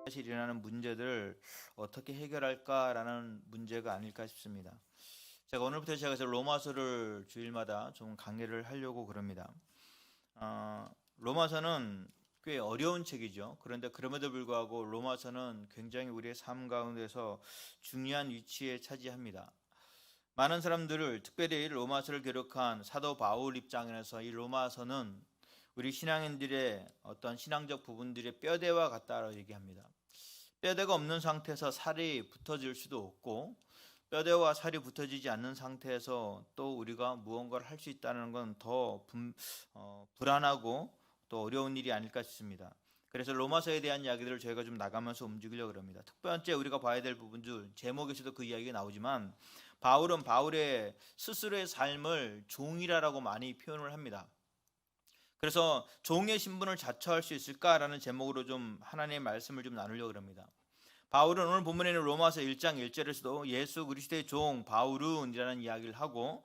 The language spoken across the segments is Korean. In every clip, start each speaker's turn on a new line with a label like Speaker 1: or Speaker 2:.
Speaker 1: 사실 일어나는 문제들을 어떻게 해결할까라는 문제가 아닐까 싶습니다. 제가 오늘부터 시작해서 로마서를 주일마다 좀 강의를 하려고 그럽니다. 로마서는 꽤 어려운 책이죠. 그런데 그럼에도 불구하고 로마서는 굉장히 우리의 삶 가운데서 중요한 위치에 차지합니다. 많은 사람들을, 특별히 로마서를 기록한 사도 바울 입장에서 이 로마서는 우리 신앙인들의 어떤 신앙적 부분들의 뼈대와 같다라고 얘기합니다. 뼈대가 없는 상태에서 살이 붙어질 수도 없고, 뼈대와 살이 붙어지지 않는 상태에서 또 우리가 무언가를 할 수 있다는 건 더 불안하고 또 어려운 일이 아닐까 싶습니다. 그래서 로마서에 대한 이야기들을 저희가 좀 나가면서 움직이려고 합니다. 특별히 우리가 봐야 될 부분 중 제목에서도 그 이야기가 나오지만, 바울은 바울의 스스로의 삶을 종이라고 많이 표현을 합니다. 그래서 종의 신분을 자처할 수 있을까라는 제목으로 좀 하나님의 말씀을 좀 나누려고 합니다. 바울은 오늘 본문에 있는 로마서 1장 1절에서도 예수 그리스도의 종 바울은이라는 이야기를 하고,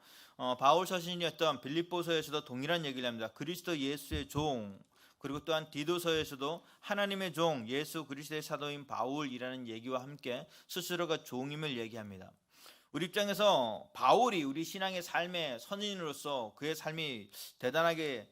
Speaker 1: 바울 서신이었던 빌립보서에서도 동일한 얘기를 합니다. 그리스도 예수의 종, 그리고 또한 디도서에서도 하나님의 종 예수 그리스도의 사도인 바울이라는 얘기와 함께 스스로가 종임을 얘기합니다. 우리 입장에서 바울이 우리 신앙의 삶의 선인으로서 그의 삶이 대단하게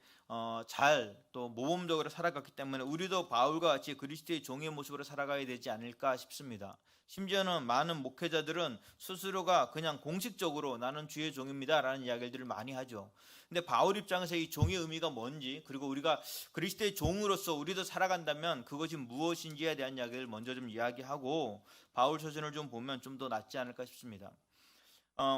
Speaker 1: 잘 또 모범적으로 살아갔기 때문에 우리도 바울과 같이 그리스도의 종의 모습으로 살아가야 되지 않을까 싶습니다. 심지어는 많은 목회자들은 스스로가 그냥 공식적으로 나는 주의 종입니다 라는 이야기들을 많이 하죠. 근데 바울 입장에서 이 종의 의미가 뭔지, 그리고 우리가 그리스도의 종으로서 우리도 살아간다면 그것이 무엇인지에 대한 이야기를 먼저 좀 이야기하고 바울 서신을 좀 보면 좀 더 낫지 않을까 싶습니다.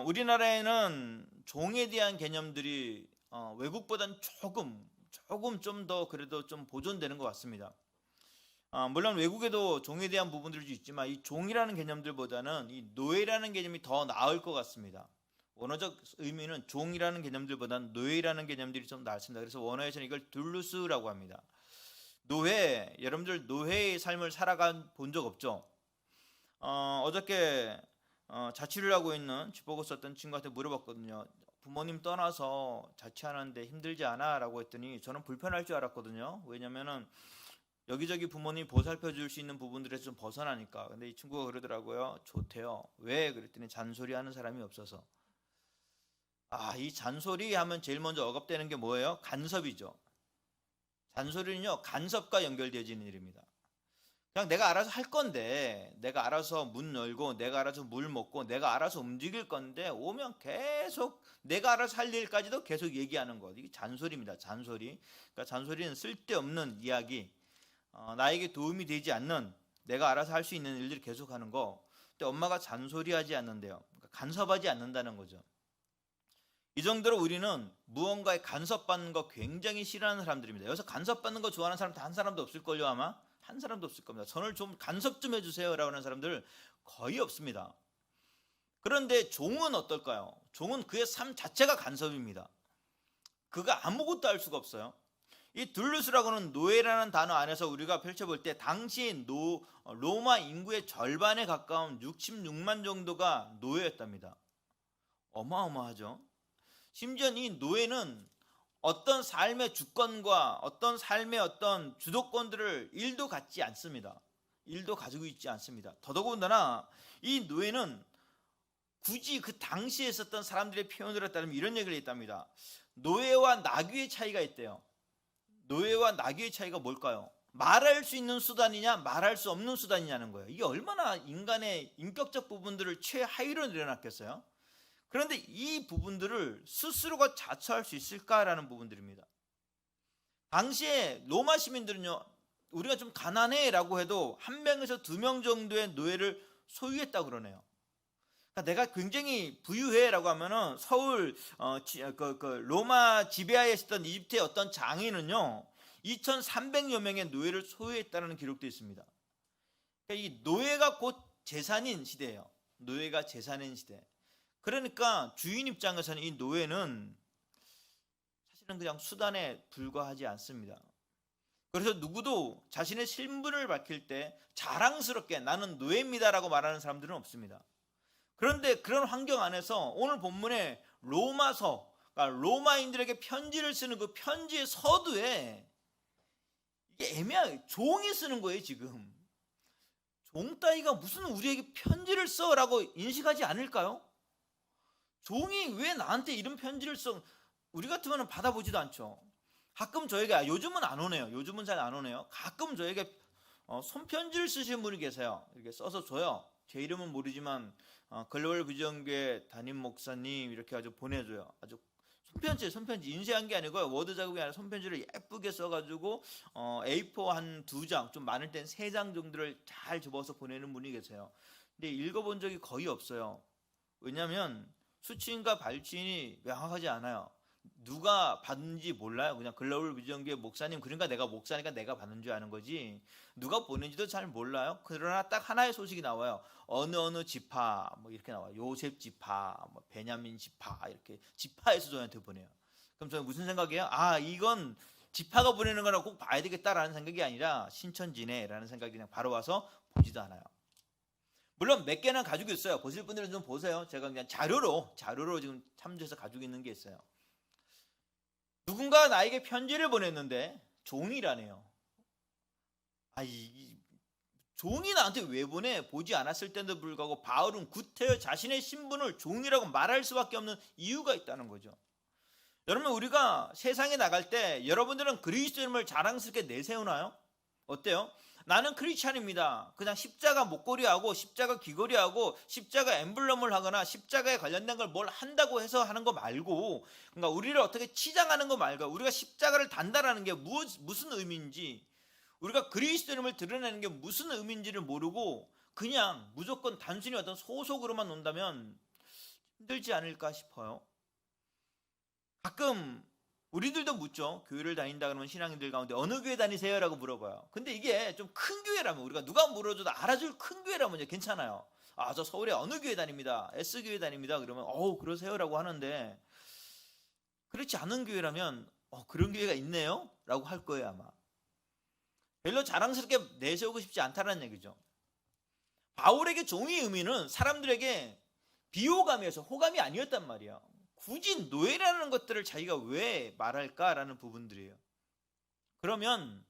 Speaker 1: 우리나라에는 종에 대한 개념들이 외국보다는 조금 좀 더 그래도 좀 보존되는 것 같습니다. 물론 외국에도 종에 대한 부분들이 있지만 이 종이라는 개념들보다는 이 노예라는 개념이 더 나을 것 같습니다. 원어적 의미는 종이라는 개념들보다는 노예라는 개념들이 좀 낫습니다. 그래서 원어에서는 이걸 둘루스라고 합니다. 노예, 여러분들 노예의 삶을 살아가 본 적 없죠? 어저께 자취를 하고 있는 집보고 썼던 친구한테 물어봤거든요. 부모님 떠나서 자취하는데 힘들지 않아? 라고 했더니 저는 불편할 줄 알았거든요. 왜냐면은 여기저기 부모님이 보살펴 줄 수 있는 부분들에서 좀 벗어나니까. 근데 이 친구가 그러더라고요. 좋대요. 왜? 그랬더니 잔소리 하는 사람이 없어서. 이 잔소리 하면 제일 먼저 억압되는 게 뭐예요? 간섭이죠. 잔소리는요, 간섭과 연결되어지는 일입니다. 그냥 내가 알아서 할 건데, 내가 알아서 문 열고, 내가 알아서 물 먹고, 내가 알아서 움직일 건데, 오면 계속 내가 알아서 할 일까지도 계속 얘기하는 것. 이게 잔소리입니다. 잔소리. 그러니까 잔소리는 쓸데없는 이야기, 나에게 도움이 되지 않는, 내가 알아서 할 수 있는 일들을 계속하는 거. 근데 엄마가 잔소리하지 않는데요. 그러니까 간섭하지 않는다는 거죠. 이 정도로 우리는 무언가에 간섭받는 거 굉장히 싫어하는 사람들입니다. 여기서 간섭받는 거 좋아하는 사람 한 사람도 없을걸요, 아마? 한 사람도 없을 겁니다. 저를 좀 간섭 좀 해주세요 라고 하는 사람들 거의 없습니다. 그런데 종은 어떨까요? 종은 그의 삶 자체가 간섭입니다. 그가 아무것도 할 수가 없어요. 이 둘루스라고 하는 노예라는 단어 안에서 우리가 펼쳐볼 때 당시 로마 인구의 절반에 가까운 66만 정도가 노예였답니다. 어마어마하죠. 심지어 이 노예는 어떤 삶의 주권과 어떤 삶의 어떤 주도권들을 일도 갖지 않습니다. 일도 가지고 있지 않습니다. 더더군다나 이 노예는 굳이 그 당시에 있었던 사람들의 표현으로 따르면 이런 얘기를 했답니다. 노예와 나귀의 차이가 있대요. 노예와 나귀의 차이가 뭘까요? 말할 수 있는 수단이냐 말할 수 없는 수단이냐는 거예요. 이게 얼마나 인간의 인격적 부분들을 최하위로 내려놨겠어요? 그런데 이 부분들을 스스로가 자처할 수 있을까라는 부분들입니다. 당시에 로마 시민들은요, 우리가 좀 가난해라고 해도 한 명에서 두 명 정도의 노예를 소유했다고 그러네요. 그러니까 내가 굉장히 부유해라고 하면은 서울 로마 지배하에 있었던 이집트의 어떤 장인은요 2,300여 명의 노예를 소유했다는 기록도 있습니다. 그러니까 이 노예가 곧 재산인 시대예요. 노예가 재산인 시대. 그러니까 주인 입장에서는 이 노예는 사실은 그냥 수단에 불과하지 않습니다. 그래서 누구도 자신의 신분을 밝힐 때 자랑스럽게 나는 노예입니다라고 말하는 사람들은 없습니다. 그런데 그런 환경 안에서 오늘 본문의 로마서, 그러니까 로마인들에게 편지를 쓰는 그 편지의 서두에 이게 애매하게 종이 쓰는 거예요. 지금 종 따위가 무슨 우리에게 편지를 써라고 인식하지 않을까요? 종이 왜 나한테 이런 편지를 써? 우리 같으면 받아보지도 않죠. 가끔 저에게, 요즘은 안 오네요. 요즘은 잘 안 오네요. 가끔 저에게 손편지를 쓰시는 분이 계세요. 이렇게 써서 줘요. 제 이름은 모르지만 글로벌 비전교회 담임 목사님 이렇게 아주 보내줘요. 아주 손편지 인쇄한 게 아니고 워드 작업이 아니라 손편지를 예쁘게 써가지고 A4 한 2장, 좀 많을 땐 3장 정도를 잘 접어서 보내는 분이 계세요. 근데 읽어본 적이 거의 없어요. 왜냐하면 수취인과 발취인이 명확하지 않아요. 누가 받는지 몰라요. 그냥 글로벌 비전교회 목사님, 그러니까 내가 목사니까 내가 받는 줄 아는 거지 누가 보낸지도 잘 몰라요. 그러나 딱 하나의 소식이 나와요. 어느 지파 뭐 이렇게 나와요. 요셉 지파, 뭐 베냐민 지파, 이렇게 지파에서 저한테 보내요. 그럼 저는 무슨 생각이에요? 아, 이건 지파가 보내는 거라 꼭 봐야 되겠다라는 생각이 아니라 신천지네라는 생각이 그냥 바로 와서 보지도 않아요. 물론 몇 개는 가지고 있어요. 보실 분들은 좀 보세요. 제가 그냥 자료로 지금 참조해서 가지고 있는 게 있어요. 누군가 나에게 편지를 보냈는데 종이라네요. 종이 나한테 왜 보내? 보지 않았을 때도 불구하고 바울은 구태여 자신의 신분을 종이라고 말할 수밖에 없는 이유가 있다는 거죠. 여러분, 우리가 세상에 나갈 때 여러분들은 그리스도인을 자랑스럽게 내세우나요? 어때요? 나는 크리스찬입니다. 그냥 십자가 목걸이하고 십자가 귀걸이하고 십자가 엠블럼을 하거나 십자가에 관련된 걸 뭘 한다고 해서 하는 거 말고, 그러니까 우리를 어떻게 치장하는 거 말고, 우리가 십자가를 단다라는 게 무슨 의미인지, 우리가 그리스도인을 드러내는 게 무슨 의미인지를 모르고 그냥 무조건 단순히 어떤 소속으로만 논다면 힘들지 않을까 싶어요. 가끔 우리들도 묻죠. 교회를 다닌다 그러면 신앙인들 가운데 어느 교회 다니세요? 라고 물어봐요. 근데 이게 좀 큰 교회라면, 우리가 누가 물어줘도 알아줄 큰 교회라면 이제 괜찮아요. 아, 저 서울에 어느 교회 다닙니다. S교회 다닙니다. 그러면 그러세요? 라고 하는데, 그렇지 않은 교회라면 그런 교회가 있네요? 라고 할 거예요, 아마. 별로 자랑스럽게 내세우고 싶지 않다는 얘기죠. 바울에게 종의 의미는 사람들에게 비호감이어서 호감이 아니었단 말이에요. 굳이 노예라는 것들을 자기가 왜 말할까라는 부분들이에요. 그러면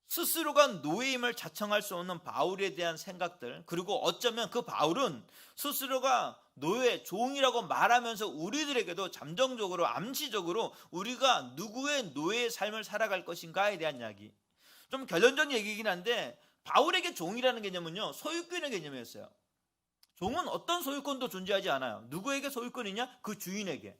Speaker 1: 스스로가 노예임을 자청할 수 없는 바울에 대한 생각들, 그리고 어쩌면 그 바울은 스스로가 노예, 종이라고 말하면서 우리들에게도 잠정적으로, 암시적으로 우리가 누구의 노예의 삶을 살아갈 것인가에 대한 이야기. 좀 결론적인 얘기이긴 한데, 바울에게 종이라는 개념은요, 소유권의 개념이었어요. 종은 어떤 소유권도 존재하지 않아요. 누구에게 소유권이냐? 그 주인에게.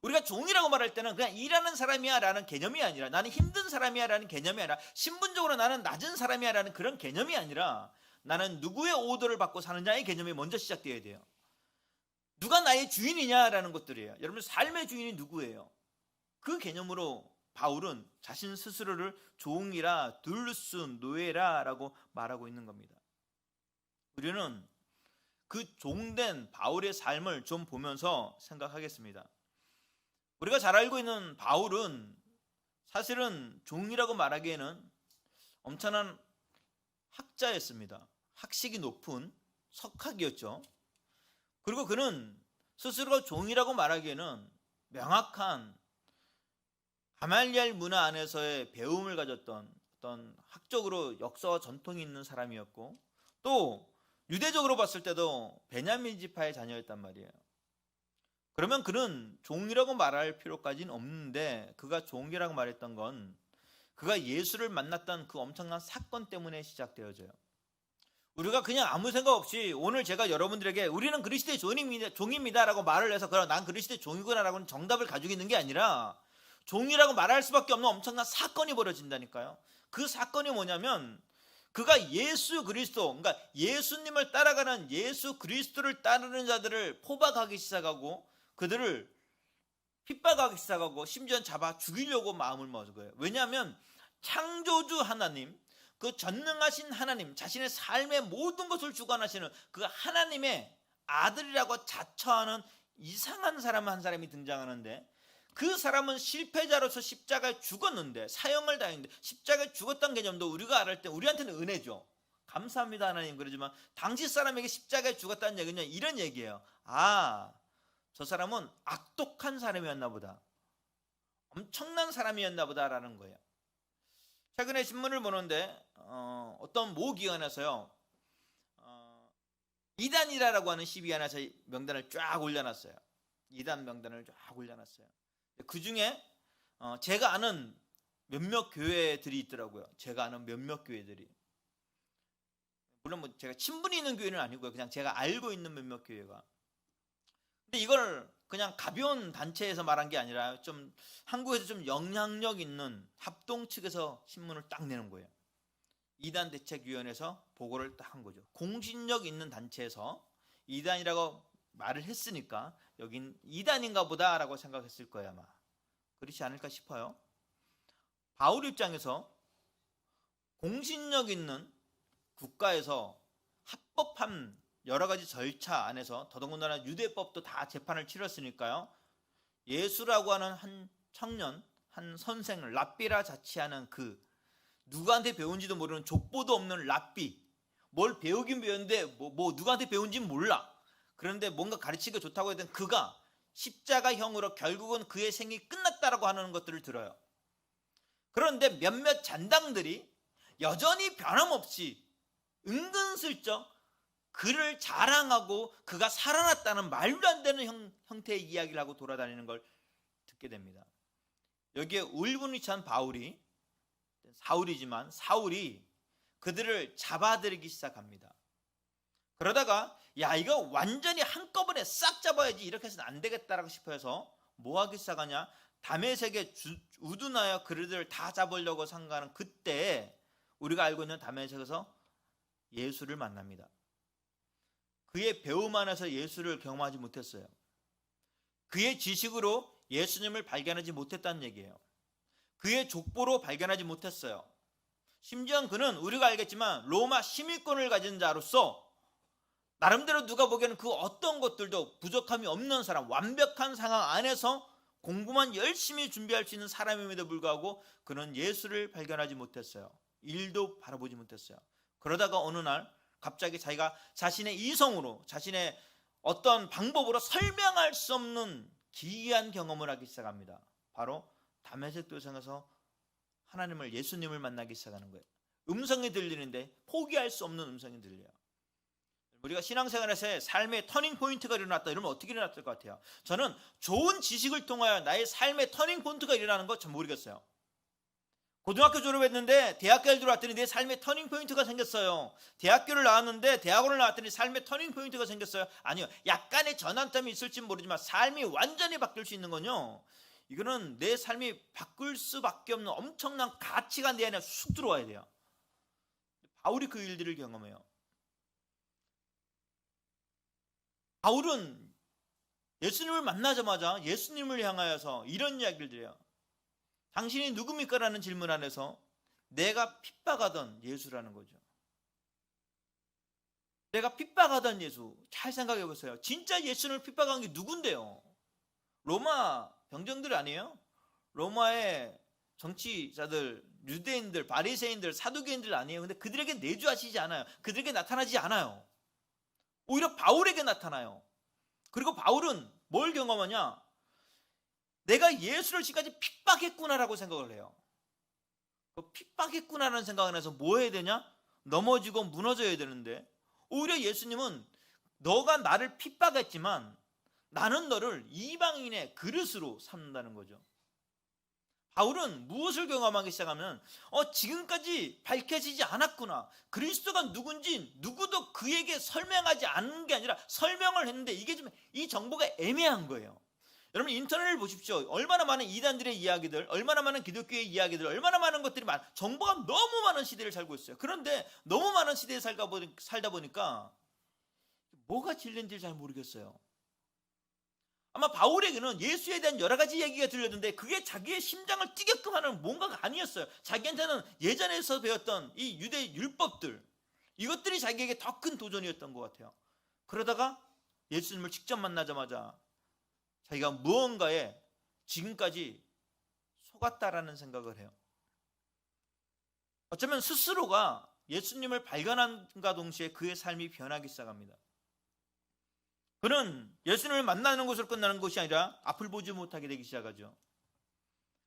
Speaker 1: 우리가 종이라고 말할 때는 그냥 일하는 사람이야 라는 개념이 아니라, 나는 힘든 사람이야 라는 개념이 아니라, 신분적으로 나는 낮은 사람이야 라는 그런 개념이 아니라, 나는 누구의 오더를 받고 사느냐의 개념이 먼저 시작되어야 돼요. 누가 나의 주인이냐라는 것들이에요. 여러분, 삶의 주인이 누구예요? 그 개념으로 바울은 자신 스스로를 종이라, 둘루스, 노예라 라고 말하고 있는 겁니다. 우리는 그 종된 바울의 삶을 좀 보면서 생각하겠습니다. 우리가 잘 알고 있는 바울은 사실은 종이라고 말하기에는 엄청난 학자였습니다. 학식이 높은 석학이었죠. 그리고 그는 스스로가 종이라고 말하기에는 명확한 가말리엘 문화 안에서의 배움을 가졌던 어떤 학적으로 역사와 전통이 있는 사람이었고, 또 유대적으로 봤을 때도 베냐민 지파의 자녀였단 말이에요. 그러면 그는 종이라고 말할 필요까지는 없는데, 그가 종이라고 말했던 건 그가 예수를 만났던 그 엄청난 사건 때문에 시작되어져요. 우리가 그냥 아무 생각 없이 오늘 제가 여러분들에게 우리는 그리스도의 종입니다 라고 말을 해서 그럼 난 그리스도의 종이구나 라고 정답을 가지고 있는 게 아니라, 종이라고 말할 수밖에 없는 엄청난 사건이 벌어진다니까요. 그 사건이 뭐냐면, 그가 예수 그리스도, 그러니까 예수님을 따라가는, 예수 그리스도를 따르는 자들을 포박하기 시작하고 그들을 핍박하기 시작하고 심지어 잡아 죽이려고 마음을 먹은 거예요. 왜냐하면 창조주 하나님, 그 전능하신 하나님, 자신의 삶의 모든 것을 주관하시는 그 하나님의 아들이라고 자처하는 이상한 사람 한 사람이 등장하는데, 그 사람은 실패자로서 십자가에 죽었는데, 사형을 당했는데, 십자가에 죽었다는 개념도 우리가 알을 때 우리한테는 은혜죠. 감사합니다 하나님. 그러지만 당시 사람에게 십자가에 죽었다는 얘기는 이런 얘기예요. 아, 저 사람은 악독한 사람이었나 보다, 엄청난 사람이었나 보다라는 거예요. 최근에 신문을 보는데 어떤 모 기관에서요, 이단이라고 하는 12안에서 명단을 쫙 올려놨어요. 이단 명단을 쫙 올려놨어요. 그 중에 제가 아는 몇몇 교회들이 있더라고요. 제가 아는 몇몇 교회들이. 물론 뭐 제가 친분이 있는 교회는 아니고요. 그냥 제가 알고 있는 몇몇 교회가. 근데 이걸 그냥 가벼운 단체에서 말한 게 아니라 좀 한국에서 좀 영향력 있는 합동 측에서 신문을 딱 내는 거예요. 이단 대책위원회에서 보고를 딱 한 거죠. 공신력 있는 단체에서 이단이라고 말을 했으니까 여긴 이단인가 보다라고 생각했을 거예요, 아마. 그렇지 않을까 싶어요. 바울 입장에서 공신력 있는 국가에서 합법한 여러 가지 절차 안에서, 더더군다나 유대법도 다 재판을 치렀으니까요, 예수라고 하는 한 청년, 한 선생, 랍비라 자취하는 그 누구한테 배운지도 모르는 족보도 없는 랍비, 뭘 배우긴 배웠는데 뭐 누구한테 배운지는 몰라. 그런데 뭔가 가르치기가 좋다고 했던 그가 십자가형으로 결국은 그의 생이 끝났다라고 하는 것들을 들어요. 그런데 몇몇 잔당들이 여전히 변함없이 은근슬쩍 그를 자랑하고 그가 살아났다는 말도 안 되는 형태의 이야기를 하고 돌아다니는 걸 듣게 됩니다. 여기에 울분이 찬 바울이, 사울이지만 사울이 그들을 잡아들이기 시작합니다. 그러다가 야, 이거 완전히 한꺼번에 싹 잡아야지, 이렇게 해서는 안 되겠다라고 싶어서 뭐 하기 시작하냐, 다메섹에 우둔하여 그들을 다 잡으려고 생각하는 그때 우리가 알고 있는 다메섹에서 예수를 만납니다. 그의 배움 안에서 예수를 경험하지 못했어요. 그의 지식으로 예수님을 발견하지 못했다는 얘기예요. 그의 족보로 발견하지 못했어요. 심지어 그는 우리가 알겠지만 로마 시민권을 가진 자로서 나름대로 누가 보기에는 그 어떤 것들도 부족함이 없는 사람, 완벽한 상황 안에서 공부만 열심히 준비할 수 있는 사람임에도 불구하고 그는 예수를 발견하지 못했어요. 일도 바라보지 못했어요. 그러다가 어느 날 갑자기 자기가 자신의 이성으로, 자신의 어떤 방법으로 설명할 수 없는 기이한 경험을 하기 시작합니다. 바로 다메섹 도상에서 하나님을, 예수님을 만나기 시작하는 거예요. 음성이 들리는데 포기할 수 없는 음성이 들려요. 우리가 신앙생활에서 삶의 터닝포인트가 일어났다 이러면 어떻게 일어났을 것 같아요? 저는 좋은 지식을 통하여 나의 삶의 터닝포인트가 일어나는 거 전 모르겠어요. 고등학교 졸업했는데 대학교에 들어왔더니 내 삶의 터닝포인트가 생겼어요. 대학교를 나왔는데 대학원을 나왔더니 삶의 터닝포인트가 생겼어요. 아니요, 약간의 전환점이 있을지 모르지만 삶이 완전히 바뀔 수 있는 건요, 이거는 내 삶이 바꿀 수밖에 없는 엄청난 가치가 내 안에 쑥 들어와야 돼요. 바울이 그 일들을 경험해요. 바울은 예수님을 만나자마자 예수님을 향하여서 이런 이야기를 드려요. 당신이 누굽니까? 라는 질문 안에서 내가 핍박하던 예수라는 거죠. 내가 핍박하던 예수. 잘 생각해 보세요. 진짜 예수를 핍박한 게 누군데요? 로마 병정들 아니에요? 로마의 정치자들, 유대인들, 바리새인들, 사두개인들 아니에요? 근데 그들에게 내주하시지 않아요. 그들에게 나타나지 않아요. 오히려 바울에게 나타나요. 그리고 바울은 뭘 경험하냐? 내가 예수를 지금까지 핍박했구나라고 생각을 해요. 그 핍박했구나라는 생각을 해서 뭐 해야 되냐? 넘어지고 무너져야 되는데 오히려 예수님은 너가 나를 핍박했지만 나는 너를 이방인의 그릇으로 삼는다는 거죠. 바울은 무엇을 경험하기 시작하면 지금까지 밝혀지지 않았구나. 그리스도가 누군지 누구도 그에게 설명하지 않은 게 아니라 설명을 했는데 이게 좀 이 정보가 애매한 거예요. 여러분 인터넷을 보십시오. 얼마나 많은 이단들의 이야기들, 얼마나 많은 기독교의 이야기들, 얼마나 많은 것들이 정보가 너무 많은 시대를 살고 있어요. 그런데 너무 많은 시대에 살다 보니까 뭐가 진리인지 잘 모르겠어요. 아마 바울에게는 예수에 대한 여러 가지 얘기가 들렸는데 그게 자기의 심장을 뛰게끔 하는 뭔가가 아니었어요. 자기한테는 예전에서 배웠던 이 유대 율법들, 이것들이 자기에게 더 큰 도전이었던 것 같아요. 그러다가 예수님을 직접 만나자마자 자기가 무언가에 지금까지 속았다라는 생각을 해요. 어쩌면 스스로가 예수님을 발견함과 동시에 그의 삶이 변하기 시작합니다. 그는 예수님을 만나는 것으로 끝나는 것이 아니라 앞을 보지 못하게 되기 시작하죠.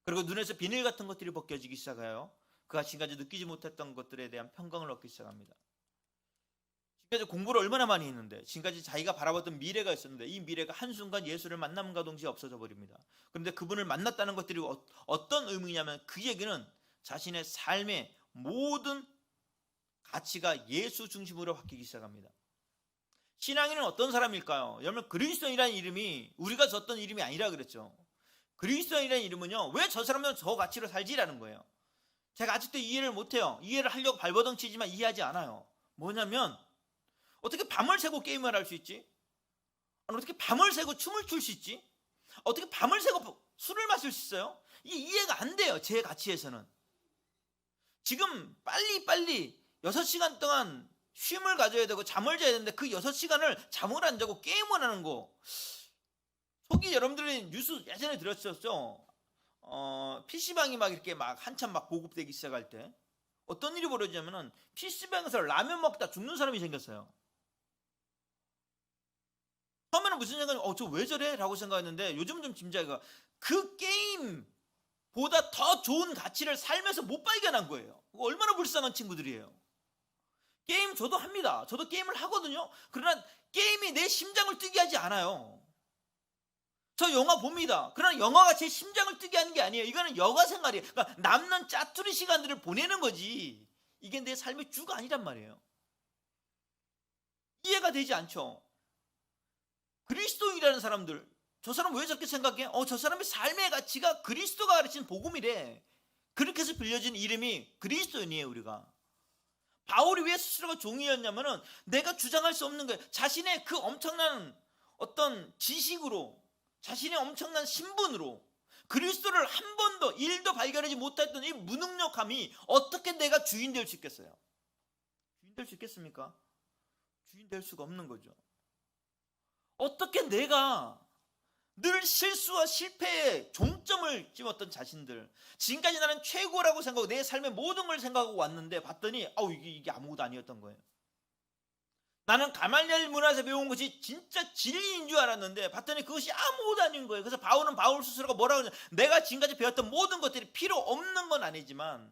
Speaker 1: 그리고 눈에서 비늘 같은 것들이 벗겨지기 시작해요. 그가 지금까지 느끼지 못했던 것들에 대한 평강을 얻기 시작합니다. 지금까지 공부를 얼마나 많이 했는데, 지금까지 자기가 바라봤던 미래가 있었는데 이 미래가 한순간 예수를 만남과 동시에 없어져 버립니다. 그런데 그분을 만났다는 것들이 어떤 의미냐면, 그 얘기는 자신의 삶의 모든 가치가 예수 중심으로 바뀌기 시작합니다. 신앙인은 어떤 사람일까요? 여러분, 그리스도인이라는 이름이 우리가 줬던 이름이 아니라 그랬죠. 그리스도인이라는 이름은요, 왜 저 사람들은 저 가치로 살지라는 거예요. 제가 아직도 이해를 못해요. 이해를 하려고 발버둥 치지만 이해하지 않아요. 뭐냐면, 어떻게 밤을 새고 게임을 할 수 있지? 어떻게 밤을 새고 춤을 출 수 있지? 어떻게 밤을 새고 술을 마실 수 있어요? 이게 이해가 안 돼요. 제 가치에서는. 지금 빨리 6시간 동안 쉼을 가져야 되고 잠을 자야 되는데, 그 6시간을 잠을 안 자고 게임을 하는 거. 속이, 여러분들이 뉴스 예전에 들었었죠? PC방이 막 이렇게 막 한참 막 보급되기 시작할 때 어떤 일이 벌어지냐면은, PC방에서 라면 먹다 죽는 사람이 생겼어요. 처음에는 무슨 생각이, 저 왜 저래? 라고 생각했는데, 요즘은 좀 짐작해가, 그 게임보다 더 좋은 가치를 살면서 못 발견한 거예요. 얼마나 불쌍한 친구들이에요. 게임 저도 합니다. 저도 게임을 하거든요. 그러나 게임이 내 심장을 뛰게 하지 않아요. 저 영화 봅니다. 그러나 영화가 제 심장을 뛰게 하는 게 아니에요. 이거는 여가 생활이에요. 그러니까 남는 짜투리 시간들을 보내는 거지, 이게 내 삶의 주가 아니란 말이에요. 이해가 되지 않죠. 그리스도인이라는 사람들, 저 사람 왜 저렇게 생각해? 저 사람의 삶의 가치가 그리스도가 가르친 복음이래. 그렇게 해서 빌려진 이름이 그리스도인이에요. 우리가 바울이 왜 스스로가 종이었냐면은, 내가 주장할 수 없는 거예요. 자신의 그 엄청난 어떤 지식으로, 자신의 엄청난 신분으로 그리스도를 한 번도 1도 발견하지 못했던 이 무능력함이 어떻게 내가 주인 될 수 있겠어요? 주인 될 수 있겠습니까? 주인 될 수가 없는 거죠. 어떻게 내가 늘 실수와 실패에 종점을 찍었던 자신들, 지금까지 나는 최고라고 생각하고 내 삶의 모든 걸 생각하고 왔는데, 봤더니 이게 아무것도 아니었던 거예요. 나는 가말리엘 문화에서 배운 것이 진짜 진리인 줄 알았는데, 봤더니 그것이 아무것도 아닌 거예요. 그래서 바울은 바울 스스로가 뭐라고 하냐, 내가 지금까지 배웠던 모든 것들이 필요 없는 건 아니지만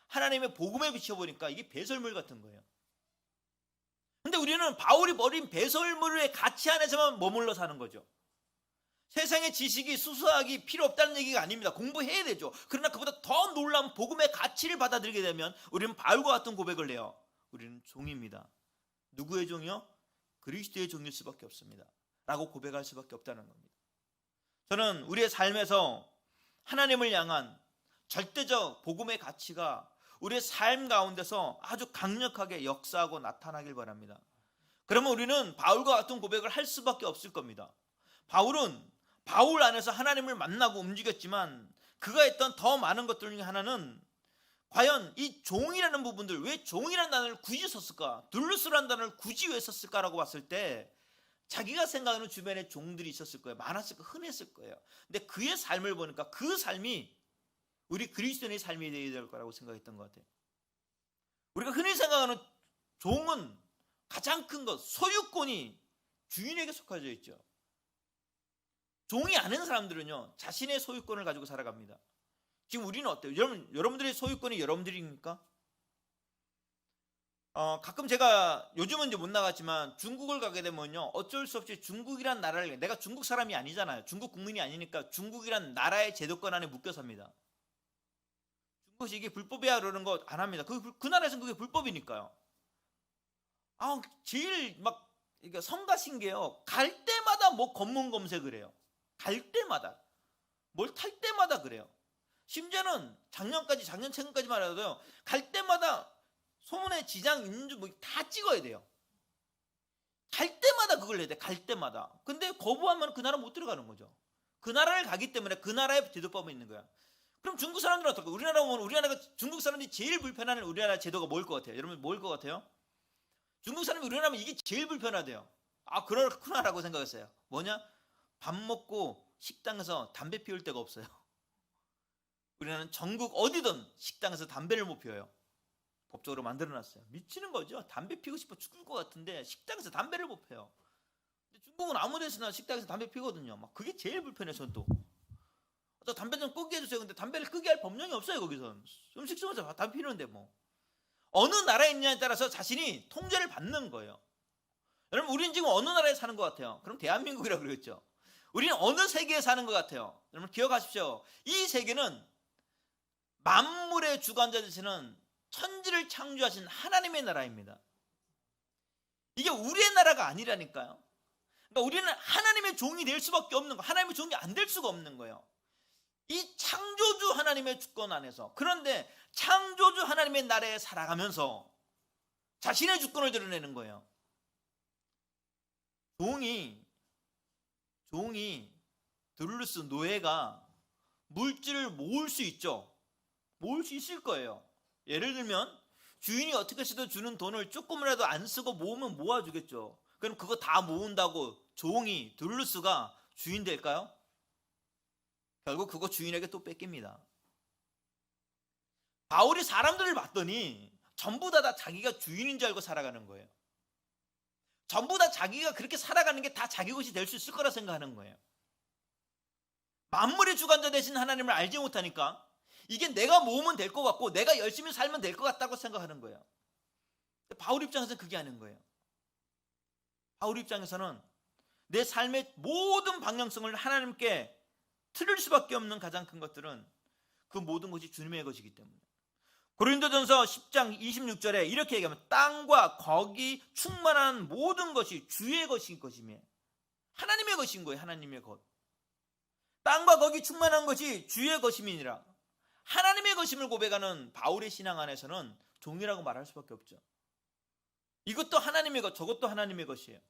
Speaker 1: 하나님의 복음에 비춰보니까 이게 배설물 같은 거예요. 근데 우리는 바울이 버린 배설물의 가치 안에서만 머물러 사는 거죠. 세상의 지식이, 수수학이 필요 없다는 얘기가 아닙니다. 공부해야 되죠. 그러나 그보다 더 놀라운 복음의 가치를 받아들이게 되면 우리는 바울과 같은 고백을 해요. 우리는 종입니다. 누구의 종이요? 그리스도의 종일 수밖에 없습니다. 라고 고백할 수밖에 없다는 겁니다. 저는 우리의 삶에서 하나님을 향한 절대적 복음의 가치가 우리의 삶 가운데서 아주 강력하게 역사하고 나타나길 바랍니다. 그러면 우리는 바울과 같은 고백을 할 수밖에 없을 겁니다. 바울은 바울 안에서 하나님을 만나고 움직였지만, 그가 했던 더 많은 것들 중에 하나는, 과연 이 종이라는 부분들, 왜 종이라는 단어를 굳이 썼을까? 둘루스라는 단어를 굳이 왜 썼을까라고 봤을 때, 자기가 생각하는 주변에 종들이 있었을 거예요. 많았을 거예요. 흔했을 거예요. 근데 그의 삶을 보니까 그 삶이 우리 그리스도인의 삶이 되어야 될 거라고 생각했던 것 같아요. 우리가 흔히 생각하는 종은 가장 큰 것, 소유권이 주인에게 속하져 있죠. 종이 아닌 사람들은요, 자신의 소유권을 가지고 살아갑니다. 지금 우리는 어때요? 여러분들의 소유권이 여러분들입니까? 가끔 제가 요즘은 이제 못 나갔지만 중국을 가게 되면요, 어쩔 수 없이 중국이란 나라를, 내가 중국 사람이 아니잖아요. 중국 국민이 아니니까 중국이란 나라의 제도권 안에 묶여 삽니다. 중국이 이게 불법이야 그러는 거 안 합니다. 그 나라에서는 그게 불법이니까요. 제일 막 성가신 게요, 갈 때마다 뭐 검문 검색을 해요. 갈 때마다, 뭘 탈 때마다 그래요. 심지어는 작년 최근까지만 해도요, 갈 때마다 소문에 지장 있는지 뭐 다 찍어야 돼요. 갈 때마다 그걸 해야 돼. 갈 때마다. 근데 거부하면 그 나라 못 들어가는 거죠. 그 나라를 가기 때문에 그 나라의 제도법이 있는 거야. 그럼 중국 사람들은 어떨까? 우리나라 보면, 우리나라가 중국 사람들이 제일 불편한 우리나라 제도가 뭐일 것 같아요? 여러분, 뭐일 것 같아요? 중국 사람이 우리나라면 이게 제일 불편하대요. 그렇구나라고 생각했어요. 뭐냐? 밥 먹고 식당에서 담배 피울 데가 없어요. 우리나라는 전국 어디든 식당에서 담배를 못 피워요. 법적으로 만들어놨어요. 미치는 거죠. 담배 피우고 싶어 죽을 것 같은데 식당에서 담배를 못 피워요. 중국은 아무 데서나 식당에서 담배 피거든요. 막 그게 제일 불편해. 전 또. 저 담배 좀 끄게 해주세요. 근데 담배를 끄게 할 법령이 없어요. 거기선. 음식점에서 담배 피우는데 뭐. 어느 나라에 있느냐에 따라서 자신이 통제를 받는 거예요. 여러분, 우리는 지금 어느 나라에 사는 것 같아요? 그럼 대한민국이라고 그랬죠. 우리는 어느 세계에 사는 것 같아요? 여러분 기억하십시오. 이 세계는 만물의 주관자 되시는 천지를 창조하신 하나님의 나라입니다. 이게 우리의 나라가 아니라니까요. 그러니까 우리는 하나님의 종이 될 수밖에 없는 거, 하나님의 종이 안 될 수가 없는 거예요. 이 창조주 하나님의 주권 안에서. 그런데 창조주 하나님의 나라에 살아가면서 자신의 주권을 드러내는 거예요. 종이 드룰루스 노예가 물질을 모을 수 있죠. 모을 수 있을 거예요. 예를 들면 주인이 어떻게 해서든 주는 돈을 조금이라도 안 쓰고 모으면 모아주겠죠. 그럼 그거 다 모은다고 종이 드룰루스가 주인 될까요? 결국 그거 주인에게 또 뺏깁니다. 바울이 사람들을 봤더니 전부 다 자기가 주인인 줄 알고 살아가는 거예요. 전부 다 자기가 그렇게 살아가는 게 다 자기 것이 될 수 있을 거라 생각하는 거예요. 만물의 주관자 되신 하나님을 알지 못하니까 이게 내가 모으면 될 것 같고 내가 열심히 살면 될 것 같다고 생각하는 거예요. 바울 입장에서는 그게 아닌 거예요. 바울 입장에서는 내 삶의 모든 방향성을 하나님께 틀릴 수밖에 없는 가장 큰 것들은 그 모든 것이 주님의 것이기 때문에. 고린도전서 10장 26절에 이렇게 얘기하면 땅과 거기 충만한 모든 것이 주의 것인 것이며 하나님의 것인 거예요. 하나님의 것. 땅과 거기 충만한 것이 주의 것임이니라. 하나님의 것임을 고백하는 바울의 신앙 안에서는 종이라고 말할 수밖에 없죠. 이것도 하나님의 것, 저것도 하나님의 것이에요.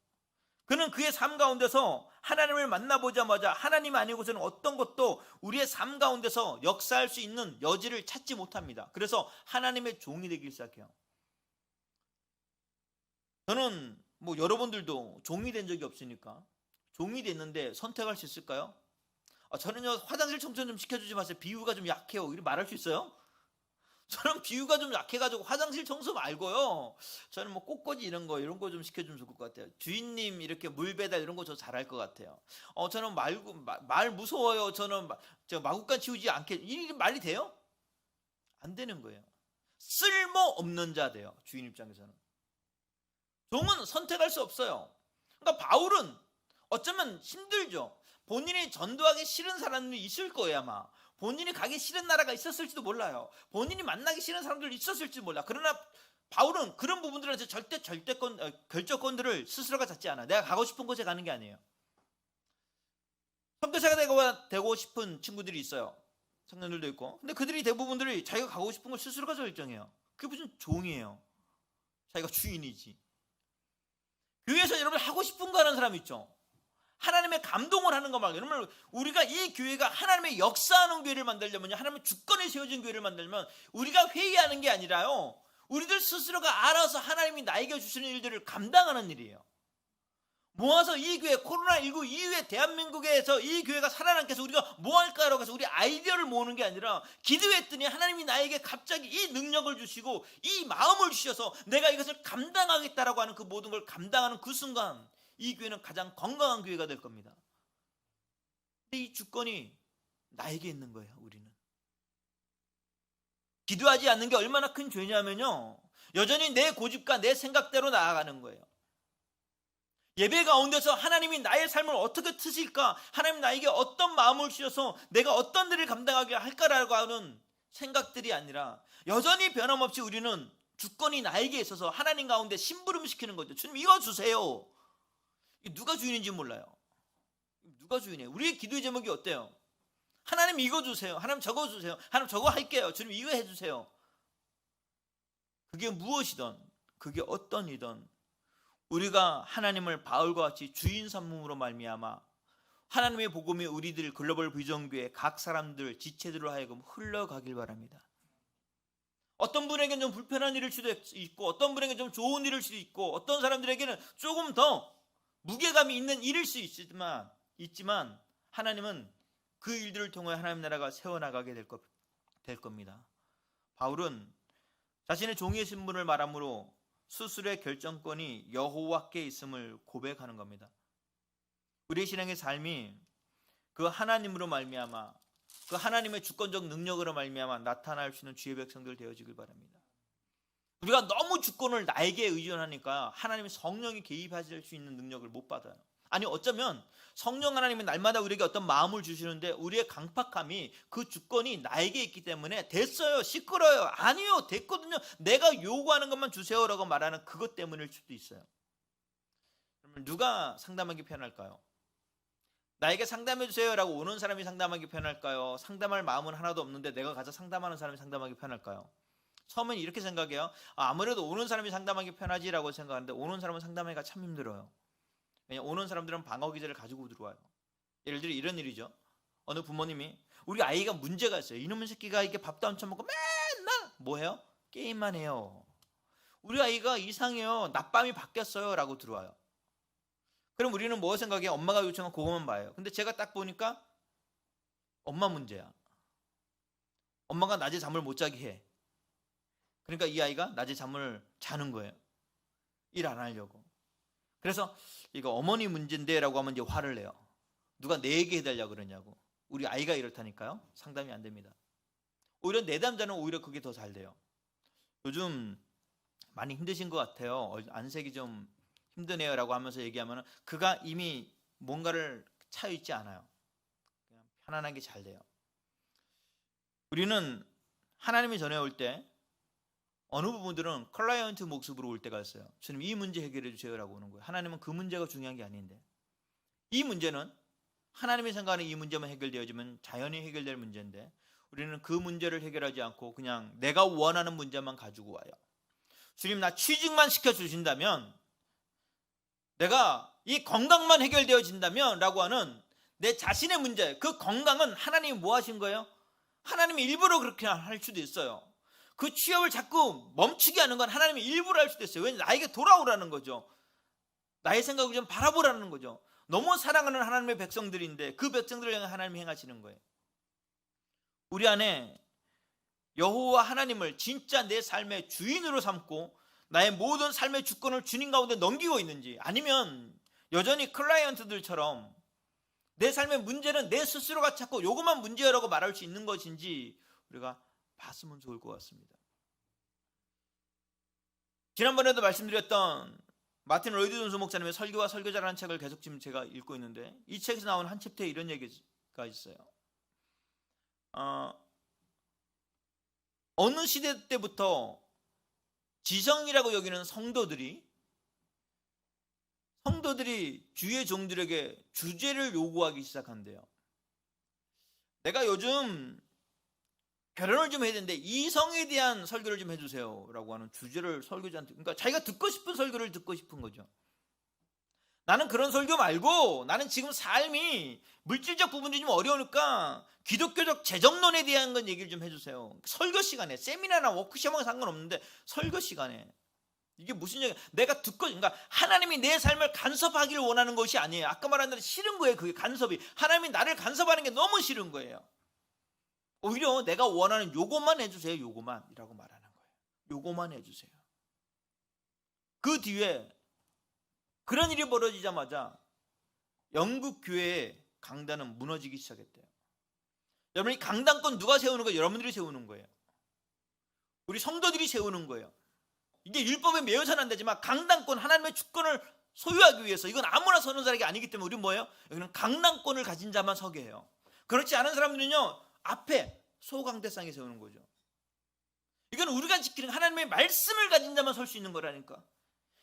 Speaker 1: 그는 그의 삶 가운데서 하나님을 만나보자마자 하나님 아니고서는 어떤 것도 우리의 삶 가운데서 역사할 수 있는 여지를 찾지 못합니다. 그래서 하나님의 종이 되기 시작해요. 저는 여러분들도 종이 된 적이 없으니까 종이 됐는데 선택할 수 있을까요? 저는요, 화장실 청소 좀 시켜주지 마세요. 비유가 좀 약해요. 이렇게 말할 수 있어요? 저는 비유가 좀 약해가지고 화장실 청소 말고요. 저는 꽃꽂이 이런 거 좀 시켜주면 좋을 것 같아요. 주인님 이렇게 물 배달 이런 거 저 잘할 것 같아요. 저는 말 무서워요. 저는 저 마구간 치우지 않게. 이 말이 돼요? 안 되는 거예요. 쓸모없는 자 돼요. 주인 입장에서는. 종은 선택할 수 없어요. 그러니까 바울은 어쩌면 힘들죠. 본인이 전도하기 싫은 사람들이 있을 거예요, 아마. 본인이 가기 싫은 나라가 있었을지도 몰라요. 본인이 만나기 싫은 사람들이 있었을지도 몰라. 그러나 바울은 그런 부분들한테 절대 결정권들을 스스로가 잡지 않아. 내가 가고 싶은 곳에 가는 게 아니에요. 선교사가 되고 싶은 친구들이 있어요. 청년들도 있고. 근데 그들이 대부분들이 자기가 가고 싶은 걸 스스로가 결정해요. 그게 무슨 종이에요. 자기가 주인이지. 교회에서 여러분 하고 싶은 거 하는 사람 있죠. 하나님의 감동을 하는 거 말고, 여러분 우리가 이 교회가 하나님의 역사하는 교회를 만들려면, 하나님의 주권에 세워진 교회를 만들면 우리가 회의하는 게 아니라요, 우리들 스스로가 알아서 하나님이 나에게 주시는 일들을 감당하는 일이에요. 모아서 이 교회, 코로나19 이후에 대한민국에서 이 교회가 살아남기 위해서 우리가 뭐 할까라고 해서 우리 아이디어를 모으는 게 아니라 기도했더니 하나님이 나에게 갑자기 이 능력을 주시고 이 마음을 주셔서 내가 이것을 감당하겠다라고 하는 그 모든 걸 감당하는 그 순간 이 교회는 가장 건강한 교회가 될 겁니다. 근데 이 주권이 나에게 있는 거예요. 우리는 기도하지 않는 게 얼마나 큰 죄냐면요, 여전히 내 고집과 내 생각대로 나아가는 거예요. 예배 가운데서 하나님이 나의 삶을 어떻게 트실까, 하나님 나에게 어떤 마음을 주셔서 내가 어떤 일을 감당하게 할까라고 하는 생각들이 아니라 여전히 변함없이 우리는 주권이 나에게 있어서 하나님 가운데 심부름시키는 거죠. 주님 이거 주세요. 누가 주인인지 몰라요. 누가 주인이에요? 우리의 기도의 제목이 어때요? 하나님 이거 주세요. 하나님 저거 주세요. 하나님 저거 할게요. 주님 이거 해주세요. 그게 무엇이든, 그게 어떤 이든 우리가 하나님을 바울과 같이 주인 삼음으로 말미암아 하나님의 복음이 우리들 글로벌 비전교회 각 사람들 지체들로 하여금 흘러가길 바랍니다. 어떤 분에게는 좀 불편한 일일 수도 있고, 어떤 분에게는 좀 좋은 일일 수도 있고, 어떤 사람들에게는 조금 더 무게감이 있는 일일 수 있지만 하나님은 그 일들을 통해 하나님 나라가 세워나가게 될 겁니다. 바울은 자신의 종의 신분을 말함으로 스스로의 결정권이 여호와께 있음을 고백하는 겁니다. 우리의 신앙의 삶이 그 하나님으로 말미암아, 그 하나님의 주권적 능력으로 말미암아 나타날 수 있는 주의 백성들 되어지길 바랍니다. 우리가 너무 주권을 나에게 의존하니까 하나님의 성령이 개입하실 수 있는 능력을 못 받아요. 아니 어쩌면 성령 하나님은 날마다 우리에게 어떤 마음을 주시는데 우리의 강팍함이 그 주권이 나에게 있기 때문에 됐어요, 시끄러워요, 아니요, 됐거든요, 내가 요구하는 것만 주세요라고 말하는 그것 때문일 수도 있어요. 그러면 누가 상담하기 편할까요? 나에게 상담해 주세요라고 오는 사람이 상담하기 편할까요? 상담할 마음은 하나도 없는데 내가 가서 상담하는 사람이 상담하기 편할까요? 처음엔 이렇게 생각해요. 아무래도 오는 사람이 상담하기 편하지라고 생각하는데 오는 사람은 상담하기가 참 힘들어요. 왜냐하면 오는 사람들은 방어 기제를 가지고 들어와요. 예를 들어 이런 일이죠. 어느 부모님이 우리 아이가 문제가 있어요. 이놈의 새끼가 이게 밥도 안 처먹고 맨날 뭐해요? 게임만 해요. 우리 아이가 이상해요. 낮밤이 바뀌었어요 라고 들어와요. 그럼 우리는 뭐 생각해요? 엄마가 요청한 그것만 봐요. 근데 제가 딱 보니까 엄마 문제야. 엄마가 낮에 잠을 못 자게 해. 그러니까 이 아이가 낮에 잠을 자는 거예요. 일 안 하려고. 그래서 이거 어머니 문제인데 라고 하면 이제 화를 내요. 누가 내 얘기 해달라고 그러냐고. 우리 아이가 이렇다니까요. 상담이 안 됩니다. 오히려 내담자는 오히려 그게 더 잘 돼요. 요즘 많이 힘드신 것 같아요. 안색이 좀 힘드네요 라고 하면서 얘기하면 그가 이미 뭔가를 차여 있지 않아요. 그냥 편안하게 잘 돼요. 우리는 하나님이 전해올 때 어느 부분들은 클라이언트 모습으로 올 때가 있어요. 주님 이 문제 해결해 주세요 라고 오는 거예요. 하나님은 그 문제가 중요한 게 아닌데 이 문제는 하나님이 생각하는 이 문제만 해결되어지면 자연히 해결될 문제인데 우리는 그 문제를 해결하지 않고 그냥 내가 원하는 문제만 가지고 와요. 주님 나 취직만 시켜주신다면, 내가 이 건강만 해결되어진다면 라고 하는 내 자신의 문제, 그 건강은 하나님이 뭐 하신 거예요? 하나님이 일부러 그렇게 할 수도 있어요. 그 취업을 자꾸 멈추게 하는 건 하나님이 일부러 할 수도 있어요. 왜냐하면 나에게 돌아오라는 거죠. 나의 생각을 좀 바라보라는 거죠. 너무 사랑하는 하나님의 백성들인데 그 백성들을 향해 하나님이 행하시는 거예요. 우리 안에 여호와 하나님을 진짜 내 삶의 주인으로 삼고 나의 모든 삶의 주권을 주님 가운데 넘기고 있는지, 아니면 여전히 클라이언트들처럼 내 삶의 문제는 내 스스로가 찾고 요것만 문제라고 말할 수 있는 것인지 우리가 봤으면 좋을 것 같습니다. 지난번에도 말씀드렸던 마틴 로이드 존스 목사님의 설교와 설교자라는 책을 계속 지금 제가 읽고 있는데 이 책에서 나온 한 챕터에 이런 얘기가 있어요. 어느 시대 때부터 지성이라고 여기는 성도들이 주의 종들에게 주제를 요구하기 시작한대요. 내가 요즘 결혼을 좀 해야 되는데 이성에 대한 설교를 좀 해주세요 라고 하는 주제를 설교자한테, 그러니까 자기가 듣고 싶은 설교를 듣고 싶은 거죠. 나는 그런 설교 말고 나는 지금 삶이 물질적 부분이 좀 어려우니까 기독교적 재정론에 대한 건 얘기를 좀 해주세요. 설교 시간에, 세미나나 워크숍하고 상관없는데 설교 시간에. 이게 무슨 얘기야? 내가 듣고, 그러니까 하나님이 내 삶을 간섭하기를 원하는 것이 아니에요. 아까 말한 대로 싫은 거예요. 그게 간섭이. 하나님이 나를 간섭하는 게 너무 싫은 거예요. 오히려 내가 원하는 요것만 해주세요. 요것만이라고 말하는 거예요. 요것만 해주세요. 그 뒤에 그런 일이 벌어지자마자 영국 교회의 강단은 무너지기 시작했대요. 여러분, 이 강단권 누가 세우는 거예요? 여러분들이 세우는 거예요. 우리 성도들이 세우는 거예요. 이게 율법에 매여서는 안 되지만 강단권, 하나님의 주권을 소유하기 위해서, 이건 아무나 서는 자리가 아니기 때문에 우리는 뭐예요? 여기는 강단권을 가진 자만 서게 해요. 그렇지 않은 사람들은요, 앞에 소강대상에 세우는 거죠. 이건 우리가 지키는 하나님의 말씀을 가진 자만 설 수 있는 거라니까.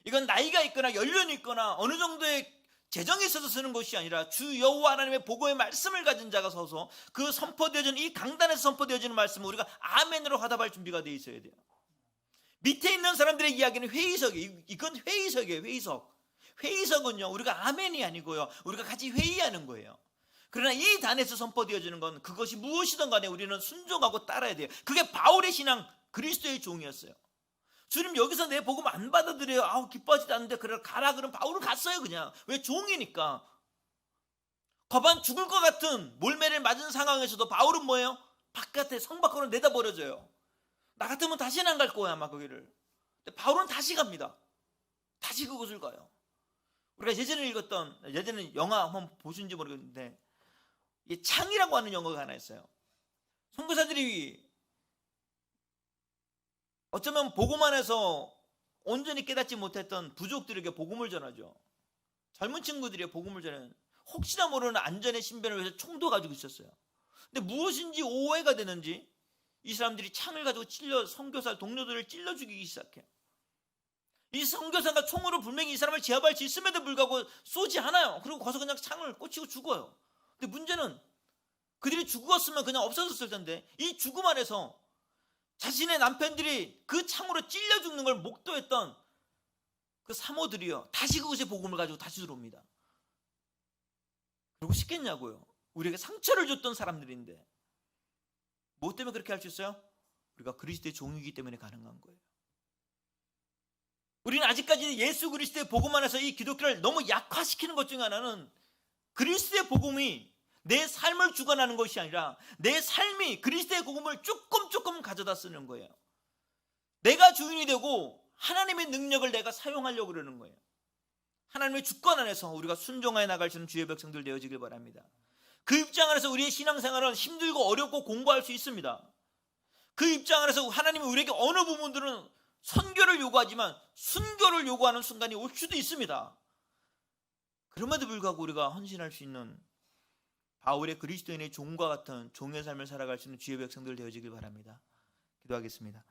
Speaker 1: 이건 나이가 있거나 연륜이 있거나 어느 정도의 재정이 있어서 쓰는 것이 아니라 주 여호와 하나님의 보고의 말씀을 가진 자가 서서 그 선포되어지는, 이 강단에서 선포되어지는 말씀을 우리가 아멘으로 화답할 준비가 되어 있어야 돼요. 밑에 있는 사람들의 이야기는 회의석이에요. 이건 회의석이에요. 회의석은요, 우리가 아멘이 아니고요, 우리가 같이 회의하는 거예요. 그러나 이 단에서 선포되어지는 건 그것이 무엇이든 간에 우리는 순종하고 따라야 돼요. 그게 바울의 신앙, 그리스도의 종이었어요. 주님 여기서 내 복음 안 받아들여요. 아우 기뻐하지도 않는데 그래 가라 그럼 바울은 갔어요. 그냥. 왜? 종이니까. 거반 죽을 것 같은 몰매를 맞은 상황에서도 바울은 뭐예요? 바깥에 성 밖으로 내다버려져요. 나 같으면 다시는 안 갈 거야 아마 거기를. 근데 바울은 다시 갑니다. 다시 그곳을 가요. 우리가 예전에 영화 한번 보신지 모르겠는데 이 창이라고 하는 영화가 하나 있어요. 선교사들이 어쩌면 복음만 해서 온전히 깨닫지 못했던 부족들에게 복음을 전하죠. 젊은 친구들이 복음을 전하는, 혹시나 모르는 안전의 신변을 위해서 총도 가지고 있었어요. 근데 무엇인지 오해가 되는지 이 사람들이 창을 가지고 선교사 동료들을 찔러 죽이기 시작해요. 이 선교사가 총으로 분명히 이 사람을 제압할 수 있음에도 불구하고 쏘지 않아요. 그리고 거기서 그냥 창을 꽂히고 죽어요. 근데 문제는 그들이 죽었으면 그냥 없어졌을 텐데 이 죽음 안에서 자신의 남편들이 그 창으로 찔려 죽는 걸 목도했던 그 사모들이요, 다시 그곳에 복음을 가지고 다시 들어옵니다. 그리고 쉽겠냐고요. 우리에게 상처를 줬던 사람들인데 뭐 때문에 그렇게 할 수 있어요? 우리가 그리스도의 종이기 때문에 가능한 거예요. 우리는 아직까지 예수 그리스도의 복음 안에서 이 기독교를 너무 약화시키는 것 중에 하나는 그리스도의 복음이 내 삶을 주관하는 것이 아니라 내 삶이 그리스도의 복음을 조금 가져다 쓰는 거예요. 내가 주인이 되고 하나님의 능력을 내가 사용하려고 그러는 거예요. 하나님의 주권 안에서 우리가 순종하여 나갈 수 있는 주의 백성들 되어지길 바랍니다. 그 입장 안에서 우리의 신앙생활은 힘들고 어렵고 공부할 수 있습니다. 그 입장 안에서 하나님이 우리에게 어느 부분들은 선교를 요구하지만 순교를 요구하는 순간이 올 수도 있습니다. 그럼에도 불구하고 우리가 헌신할 수 있는 바울의 그리스도인의 종과 같은 종의 삶을 살아갈 수 있는 주의 백성들 되어지길 바랍니다. 기도하겠습니다.